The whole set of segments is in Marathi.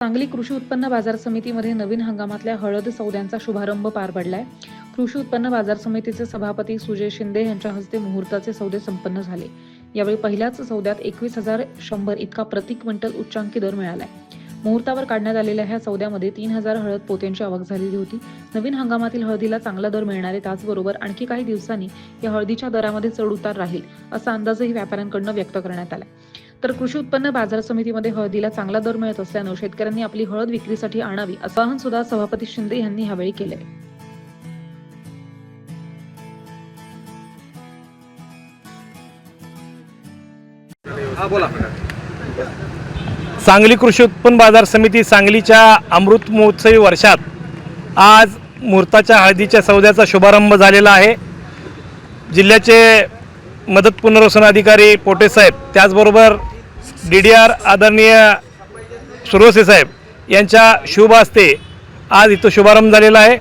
सांगली कृषी उत्पन्न बाजार समितीमध्ये नवीन हंगामातल्या हळद सौद्यांचा शुभारंभ पार पडलाय। कृषी उत्पन्न बाजार समितीचे सभापती सुजय शिंदे यांच्या हस्ते मुहूर्ताचे सौदे संपन्न झाले। यावेळी पहिल्याच सौद्यात 21,100 इतका प्रति क्विंटल उच्चांकी दर मिळालाय। मुहूर्तावर काढण्यात आलेल्या ह्या सौद्यामध्ये 3,000 हळद पोत्यांची आवक झालेली होती। नवीन हंगामातील हळदीला चांगला दर मिळणार आहे, त्याचबरोबर आणखी काही दिवसांनी या हळदीच्या दरामध्ये चढ उतार राहील असा अंदाजही व्यापाऱ्यांकडून व्यक्त करण्यात आला। तर कृषी उत्पन्न बाजार समितीमध्ये हळदीला चांगला दर मिळत असल्याने शेतकऱ्यांनी आपली हळद विक्रीसाठी आणावी असं आवाहन सुद्धा सभापती शिंदे यांनी यावेळी केले। सांगली कृषी उत्पन्न बाजार समिती सांगलीच्या अमृत महोत्सवी वर्षात आज मुहूर्ताच्या हळदीच्या सौद्याचा शुभारंभ झालेला आहे। जिल्ह्याचे मदत पुनर्वसन अधिकारी पोटे साहेब, त्याचबरोबर DDR आदरणीय सुरवसे साहेब यांच्या शुभ हस्ते आज इथं शुभारंभ झालेला आहे।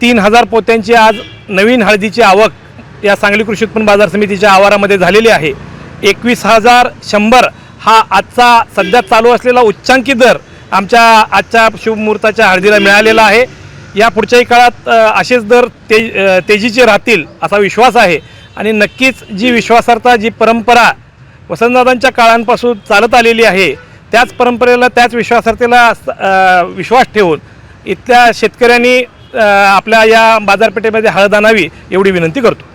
3,000 पोत्यांची आज नवीन हळदीची आवक या सांगली कृषी उत्पन्न बाजार समितीच्या आवारामध्ये झालेली आहे। 21,100 हा आजचा सध्या चालू असलेला उच्चांकी दर आमच्या आजच्या शुभमुहूर्ताच्या हळदीला मिळालेला आहे। या पुढच्याही काळात असेच दर तेजीचे राहतील असा विश्वास आहे आणि नक्कीच जी विश्वासार्हता, जी परंपरा वसंतदादांच्या काळांपासून चालत आलेली आहे, त्याच परंपरेला, त्याच विश्वासार्हतेला विश्वास ठेवून इथल्या शेतकऱ्यांनी आपल्या या बाजारपेठेमध्ये हळद आणावी एवढी विनंती करतो।